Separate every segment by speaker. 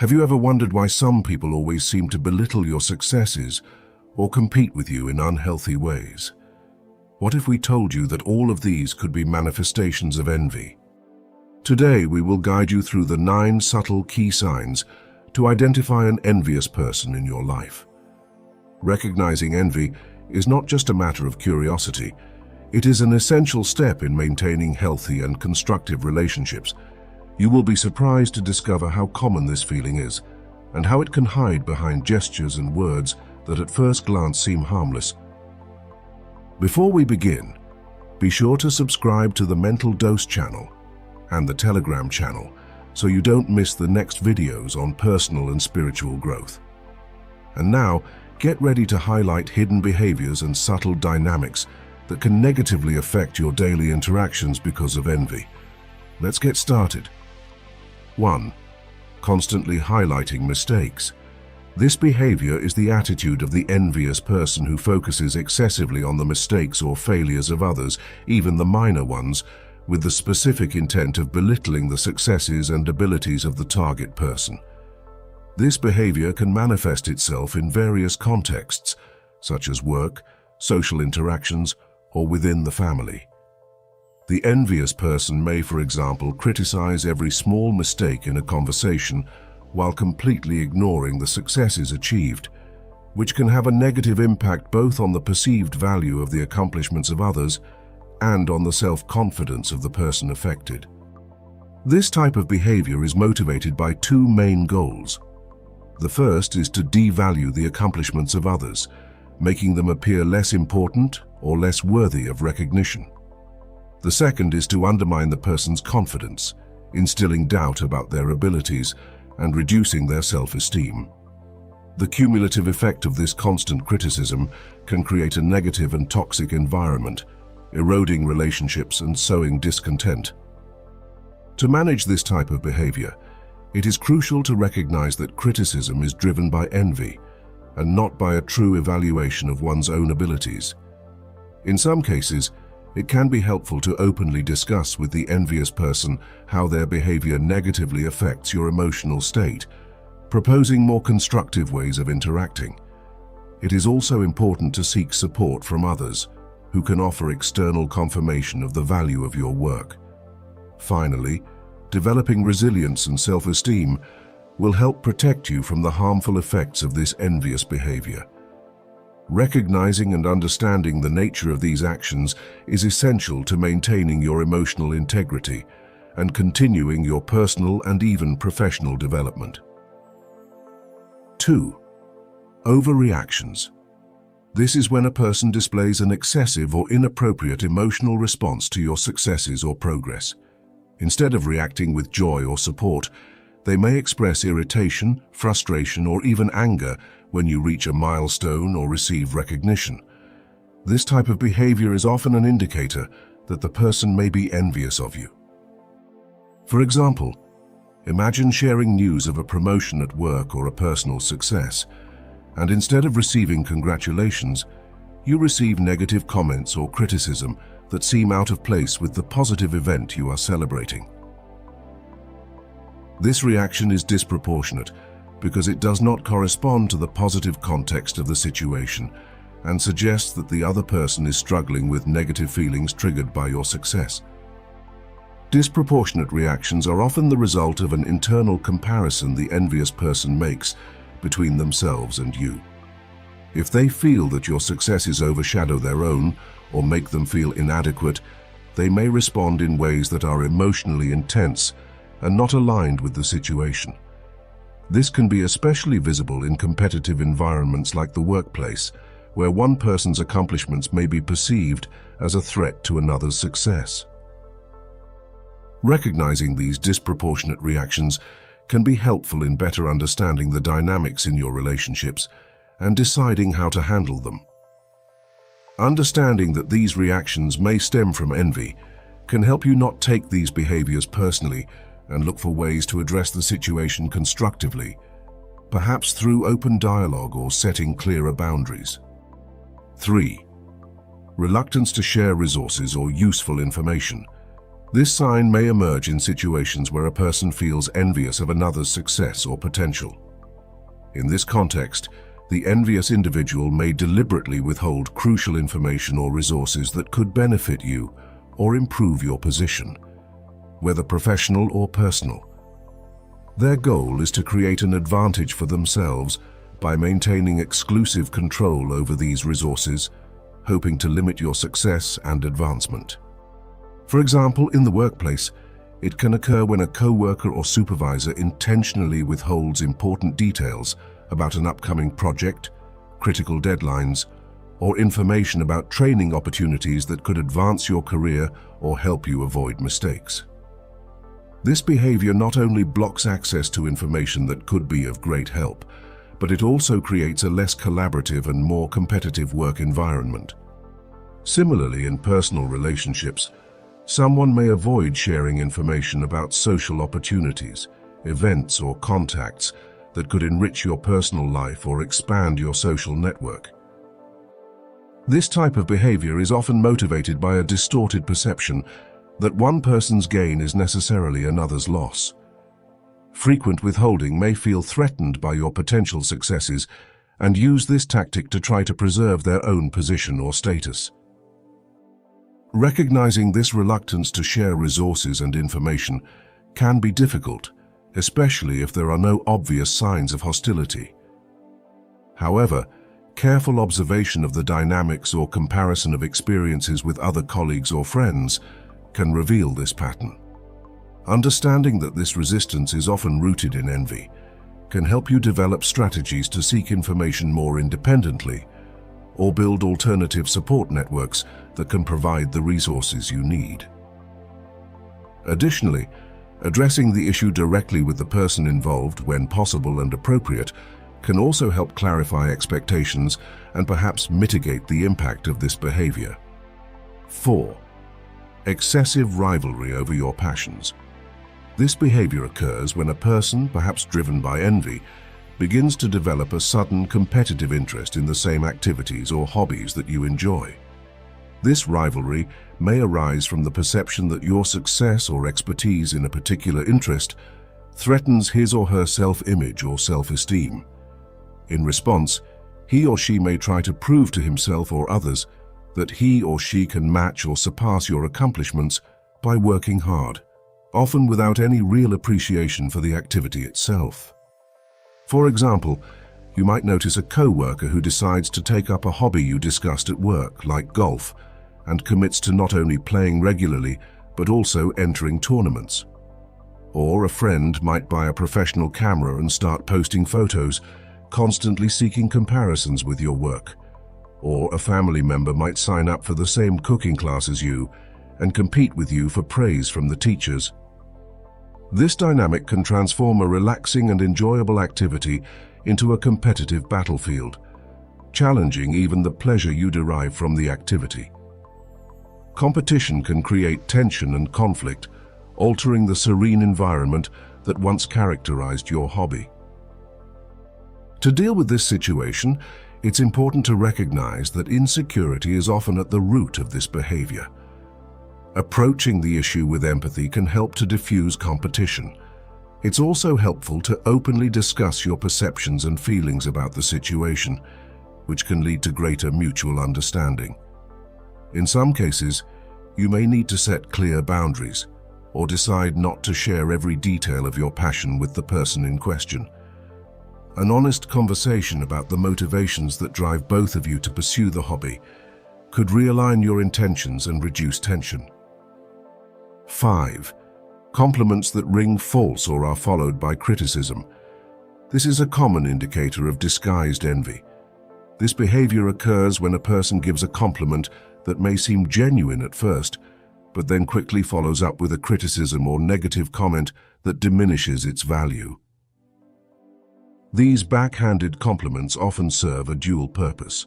Speaker 1: Have you ever wondered why some people always seem to belittle your successes or compete with you in unhealthy ways? What if we told you that all of these could be manifestations of envy? Today, we will guide you through the 9 subtle key signs to identify an envious person in your life. Recognizing envy is not just a matter of curiosity. It is an essential step in maintaining healthy and constructive relationships. You will be surprised to discover how common this feeling is and how it can hide behind gestures and words that at first glance seem harmless. Before we begin, be sure to subscribe to the Mental Dose channel and the Telegram channel so you don't miss the next videos on personal and spiritual growth. And now, get ready to highlight hidden behaviors and subtle dynamics that can negatively affect your daily interactions because of envy. Let's get started. 1. Constantly highlighting mistakes. This behavior is the attitude of the envious person who focuses excessively on the mistakes or failures of others, even the minor ones, with the specific intent of belittling the successes and abilities of the target person. This behavior can manifest itself in various contexts, such as work, social interactions, or within the family. The envious person may, for example, criticize every small mistake in a conversation while completely ignoring the successes achieved, which can have a negative impact both on the perceived value of the accomplishments of others and on the self-confidence of the person affected. This type of behavior is motivated by 2 main goals. The first is to devalue the accomplishments of others, making them appear less important or less worthy of recognition. The second is to undermine the person's confidence, instilling doubt about their abilities and reducing their self-esteem. The cumulative effect of this constant criticism can create a negative and toxic environment, eroding relationships and sowing discontent. To manage this type of behavior, it is crucial to recognize that criticism is driven by envy and not by a true evaluation of one's own abilities. In some cases, it can be helpful to openly discuss with the envious person how their behavior negatively affects your emotional state, proposing more constructive ways of interacting. It is also important to seek support from others who can offer external confirmation of the value of your work. Finally, developing resilience and self-esteem will help protect you from the harmful effects of this envious behavior. Recognizing and understanding the nature of these actions is essential to maintaining your emotional integrity and continuing your personal and even professional development. 2. Overreactions. This is when a person displays an excessive or inappropriate emotional response to your successes or progress. Instead of reacting with joy or support, they may express irritation, frustration, or even anger when you reach a milestone or receive recognition. This type of behavior is often an indicator that the person may be envious of you. For example, imagine sharing news of a promotion at work or a personal success, and instead of receiving congratulations, you receive negative comments or criticism that seem out of place with the positive event you are celebrating. This reaction is disproportionate because it does not correspond to the positive context of the situation and suggests that the other person is struggling with negative feelings triggered by your success. Disproportionate reactions are often the result of an internal comparison the envious person makes between themselves and you. If they feel that your successes overshadow their own or make them feel inadequate, they may respond in ways that are emotionally intense and not aligned with the situation. This can be especially visible in competitive environments like the workplace, where one person's accomplishments may be perceived as a threat to another's success. Recognizing these disproportionate reactions can be helpful in better understanding the dynamics in your relationships and deciding how to handle them. Understanding that these reactions may stem from envy can help you not take these behaviors personally and look for ways to address the situation constructively, perhaps through open dialogue or setting clearer boundaries. 3. Reluctance to share resources or useful information. This sign may emerge in situations where a person feels envious of another's success or potential. In this context, the envious individual may deliberately withhold crucial information or resources that could benefit you or improve your position, whether professional or personal. Their goal is to create an advantage for themselves by maintaining exclusive control over these resources, hoping to limit your success and advancement. For example, in the workplace, it can occur when a co-worker or supervisor intentionally withholds important details about an upcoming project, critical deadlines, or information about training opportunities that could advance your career or help you avoid mistakes. This behavior not only blocks access to information that could be of great help, but it also creates a less collaborative and more competitive work environment. Similarly, in personal relationships, someone may avoid sharing information about social opportunities, events, or contacts that could enrich your personal life or expand your social network. This type of behavior is often motivated by a distorted perception that one person's gain is necessarily another's loss. Frequent withholding may feel threatened by your potential successes and use this tactic to try to preserve their own position or status. Recognizing this reluctance to share resources and information can be difficult, especially if there are no obvious signs of hostility. However, careful observation of the dynamics or comparison of experiences with other colleagues or friends can reveal this pattern. Understanding that this resistance is often rooted in envy can help you develop strategies to seek information more independently or build alternative support networks that can provide the resources you need. Additionally, addressing the issue directly with the person involved when possible and appropriate can also help clarify expectations and perhaps mitigate the impact of this behavior. 4. Excessive rivalry over your passions. This behavior occurs when a person, perhaps driven by envy, begins to develop a sudden competitive interest in the same activities or hobbies that you enjoy. This rivalry may arise from the perception that your success or expertise in a particular interest threatens his or her self-image or self-esteem. In response, he or she may try to prove to himself or others that he or she can match or surpass your accomplishments by working hard, often without any real appreciation for the activity itself. For example, you might notice a co-worker who decides to take up a hobby you discussed at work, like golf, and commits to not only playing regularly, but also entering tournaments. Or a friend might buy a professional camera and start posting photos, constantly seeking comparisons with your work. Or a family member might sign up for the same cooking class as you and compete with you for praise from the teachers. This dynamic can transform a relaxing and enjoyable activity into a competitive battlefield, challenging even the pleasure you derive from the activity. Competition can create tension and conflict, altering the serene environment that once characterized your hobby. To deal with this situation, it's important to recognize that insecurity is often at the root of this behavior. Approaching the issue with empathy can help to diffuse competition. It's also helpful to openly discuss your perceptions and feelings about the situation, which can lead to greater mutual understanding. In some cases, you may need to set clear boundaries or decide not to share every detail of your passion with the person in question. An honest conversation about the motivations that drive both of you to pursue the hobby could realign your intentions and reduce tension. 5. Compliments that ring false or are followed by criticism. This is a common indicator of disguised envy. This behavior occurs when a person gives a compliment that may seem genuine at first, but then quickly follows up with a criticism or negative comment that diminishes its value. These backhanded compliments often serve a dual purpose.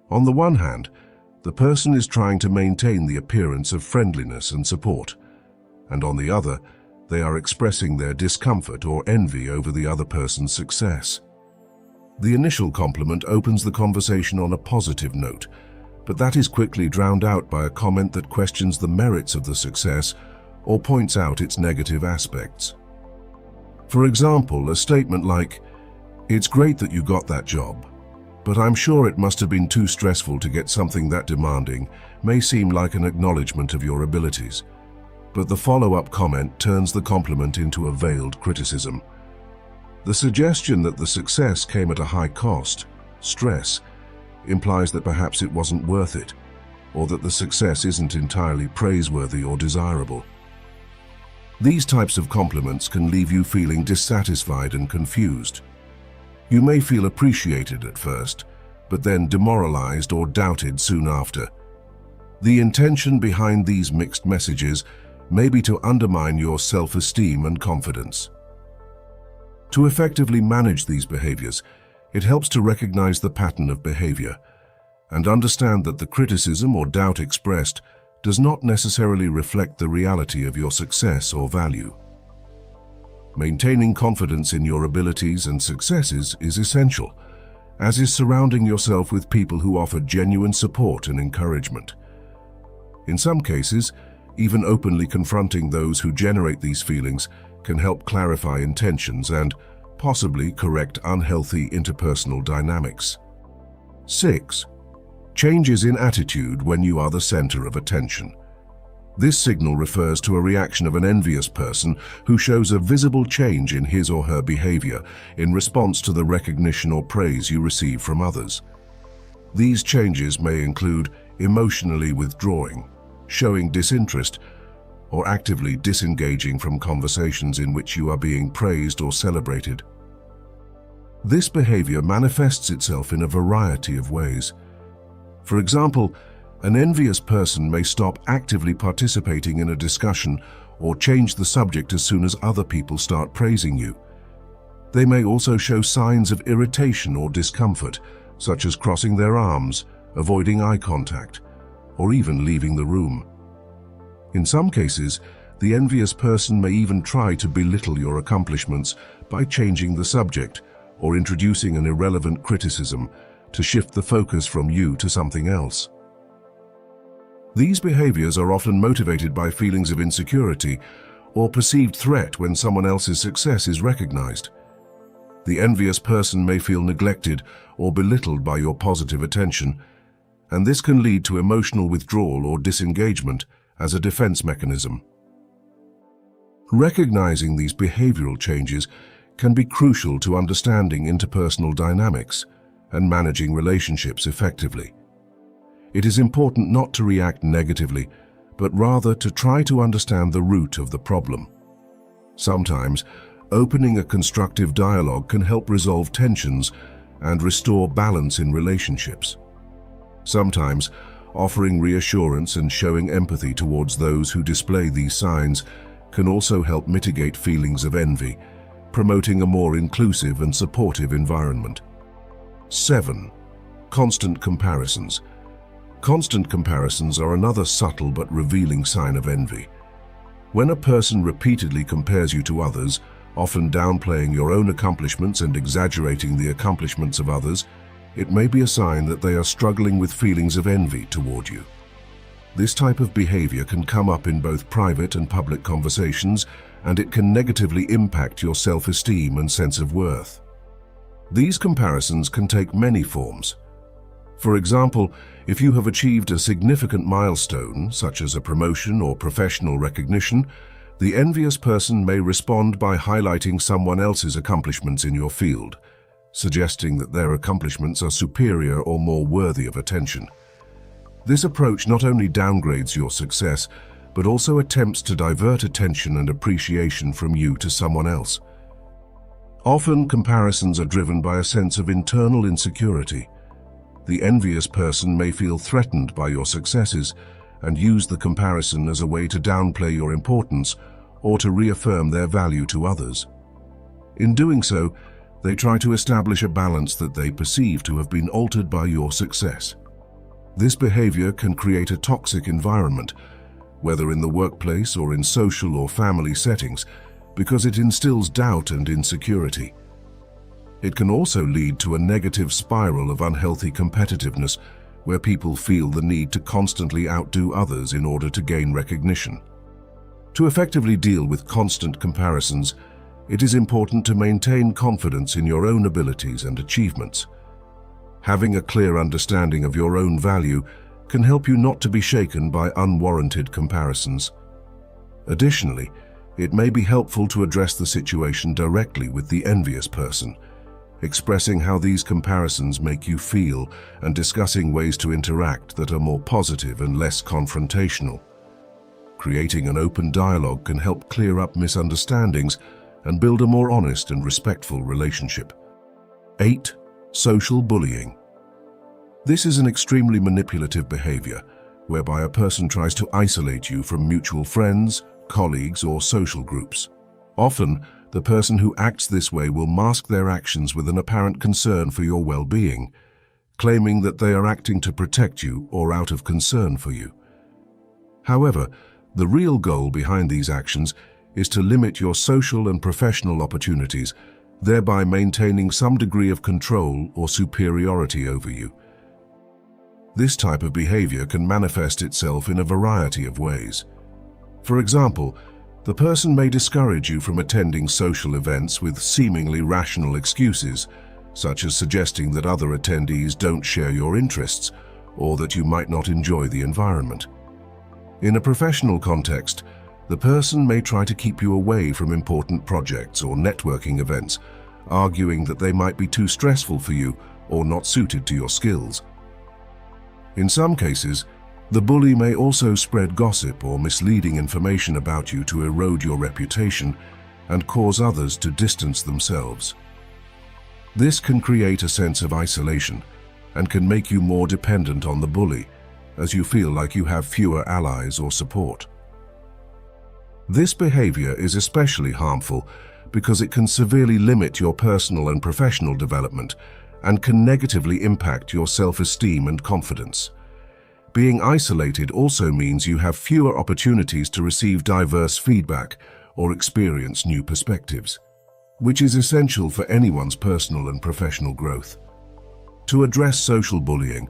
Speaker 1: On the one hand, the person is trying to maintain the appearance of friendliness and support, and on the other, they are expressing their discomfort or envy over the other person's success. The initial compliment opens the conversation on a positive note, but that is quickly drowned out by a comment that questions the merits of the success or points out its negative aspects. For example, a statement like, "It's great that you got that job, but I'm sure it must have been too stressful to get something that demanding," may seem like an acknowledgement of your abilities. But the follow-up comment turns the compliment into a veiled criticism. The suggestion that the success came at a high cost, stress, implies that perhaps it wasn't worth it, or that the success isn't entirely praiseworthy or desirable. These types of compliments can leave you feeling dissatisfied and confused. You may feel appreciated at first, but then demoralized or doubted soon after. The intention behind these mixed messages may be to undermine your self-esteem and confidence. To effectively manage these behaviors, it helps to recognize the pattern of behavior and understand that the criticism or doubt expressed does not necessarily reflect the reality of your success or value. Maintaining confidence in your abilities and successes is essential, as is surrounding yourself with people who offer genuine support and encouragement. In some cases, even openly confronting those who generate these feelings can help clarify intentions and possibly correct unhealthy interpersonal dynamics. 6. Changes in attitude when you are the center of attention. This signal refers to a reaction of an envious person who shows a visible change in his or her behavior in response to the recognition or praise you receive from others. These changes may include emotionally withdrawing, showing disinterest, or actively disengaging from conversations in which you are being praised or celebrated. This behavior manifests itself in a variety of ways. For example, an envious person may stop actively participating in a discussion or change the subject as soon as other people start praising you. They may also show signs of irritation or discomfort, such as crossing their arms, avoiding eye contact, or even leaving the room. In some cases, the envious person may even try to belittle your accomplishments by changing the subject or introducing an irrelevant criticism to shift the focus from you to something else. These behaviors are often motivated by feelings of insecurity or perceived threat when someone else's success is recognized. The envious person may feel neglected or belittled by your positive attention, and this can lead to emotional withdrawal or disengagement as a defense mechanism. Recognizing these behavioral changes can be crucial to understanding interpersonal dynamics and managing relationships effectively. It is important not to react negatively, but rather to try to understand the root of the problem. Sometimes, opening a constructive dialogue can help resolve tensions and restore balance in relationships. Sometimes, offering reassurance and showing empathy towards those who display these signs can also help mitigate feelings of envy, promoting a more inclusive and supportive environment. 7. Constant comparisons. Constant comparisons are another subtle but revealing sign of envy. When a person repeatedly compares you to others, often downplaying your own accomplishments and exaggerating the accomplishments of others, it may be a sign that they are struggling with feelings of envy toward you. This type of behavior can come up in both private and public conversations, and it can negatively impact your self-esteem and sense of worth. These comparisons can take many forms. For example, if you have achieved a significant milestone, such as a promotion or professional recognition, the envious person may respond by highlighting someone else's accomplishments in your field, suggesting that their accomplishments are superior or more worthy of attention. This approach not only downgrades your success, but also attempts to divert attention and appreciation from you to someone else. Often, comparisons are driven by a sense of internal insecurity. The envious person may feel threatened by your successes and use the comparison as a way to downplay your importance or to reaffirm their value to others. In doing so, they try to establish a balance that they perceive to have been altered by your success. This behavior can create a toxic environment, whether in the workplace or in social or family settings, because it instills doubt and insecurity. It can also lead to a negative spiral of unhealthy competitiveness, where people feel the need to constantly outdo others in order to gain recognition. To effectively deal with constant comparisons, it is important to maintain confidence in your own abilities and achievements. Having a clear understanding of your own value can help you not to be shaken by unwarranted comparisons. Additionally, it may be helpful to address the situation directly with the envious person, expressing how these comparisons make you feel and discussing ways to interact that are more positive and less confrontational. Creating an open dialogue can help clear up misunderstandings and build a more honest and respectful relationship. 8. Social bullying. This is an extremely manipulative behavior, whereby a person tries to isolate you from mutual friends, colleagues, or social groups. Often, the person who acts this way will mask their actions with an apparent concern for your well-being, claiming that they are acting to protect you or out of concern for you. However, the real goal behind these actions is to limit your social and professional opportunities, thereby maintaining some degree of control or superiority over you. This type of behavior can manifest itself in a variety of ways. For example, the person may discourage you from attending social events with seemingly rational excuses, such as suggesting that other attendees don't share your interests or that you might not enjoy the environment. In a professional context, the person may try to keep you away from important projects or networking events, arguing that they might be too stressful for you or not suited to your skills. In some cases, the bully may also spread gossip or misleading information about you to erode your reputation and cause others to distance themselves. This can create a sense of isolation and can make you more dependent on the bully, as you feel like you have fewer allies or support. This behavior is especially harmful because it can severely limit your personal and professional development and can negatively impact your self-esteem and confidence. Being isolated also means you have fewer opportunities to receive diverse feedback or experience new perspectives, which is essential for anyone's personal and professional growth. To address social bullying,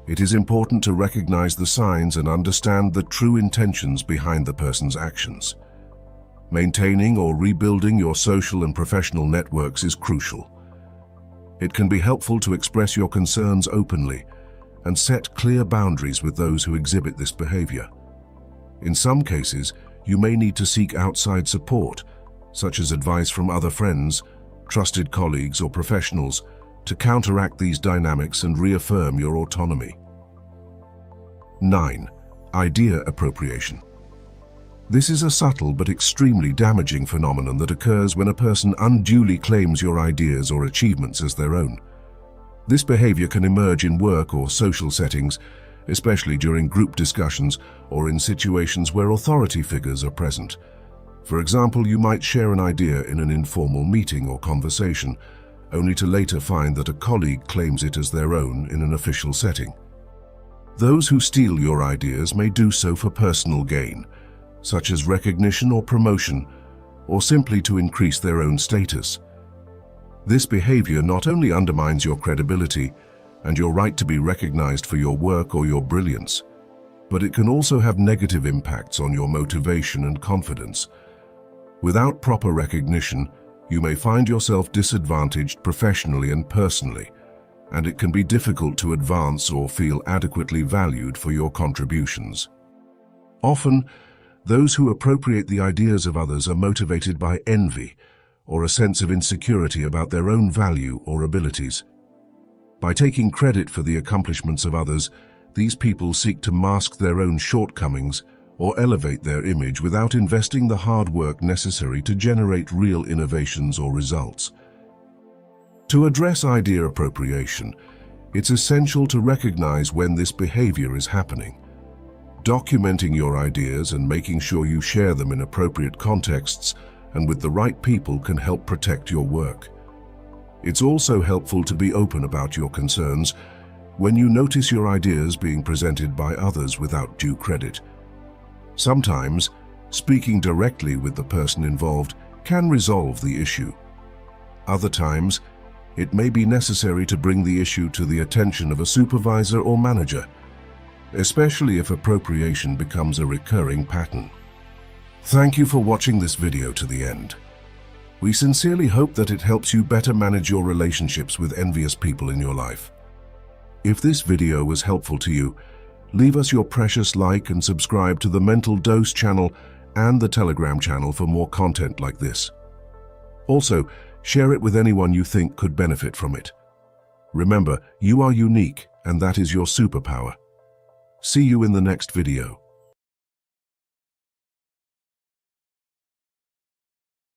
Speaker 1: it is important to recognize the signs and understand the true intentions behind the person's actions. Maintaining or rebuilding your social and professional networks is crucial. It can be helpful to express your concerns openly and set clear boundaries with those who exhibit this behavior. In some cases, you may need to seek outside support, such as advice from other friends, trusted colleagues, or professionals, to counteract these dynamics and reaffirm your autonomy. 9. Idea appropriation. This is a subtle but extremely damaging phenomenon that occurs when a person unduly claims your ideas or achievements as their own. This behavior can emerge in work or social settings, especially during group discussions or in situations where authority figures are present. For example, you might share an idea in an informal meeting or conversation, only to later find that a colleague claims it as their own in an official setting. Those who steal your ideas may do so for personal gain, such as recognition or promotion, or simply to increase their own status. This behavior not only undermines your credibility and your right to be recognized for your work or your brilliance, but it can also have negative impacts on your motivation and confidence. Without proper recognition, you may find yourself disadvantaged professionally and personally, and it can be difficult to advance or feel adequately valued for your contributions. Often, those who appropriate the ideas of others are motivated by envy or a sense of insecurity about their own value or abilities. By taking credit for the accomplishments of others, these people seek to mask their own shortcomings or elevate their image without investing the hard work necessary to generate real innovations or results. To address idea appropriation, it's essential to recognize when this behavior is happening. Documenting your ideas and making sure you share them in appropriate contexts and with the right people can help protect your work. It's also helpful to be open about your concerns when you notice your ideas being presented by others without due credit. Sometimes, speaking directly with the person involved can resolve the issue. Other times, it may be necessary to bring the issue to the attention of a supervisor or manager, especially if appropriation becomes a recurring pattern. Thank you for watching this video to the end. We sincerely hope that it helps you better manage your relationships with envious people in your life. If this video was helpful to you, leave us your precious like and subscribe to the Mental Dose channel and the Telegram channel for more content like this. Also, share it with anyone you think could benefit from it. Remember, you are unique, and that is your superpower. See you in the next video.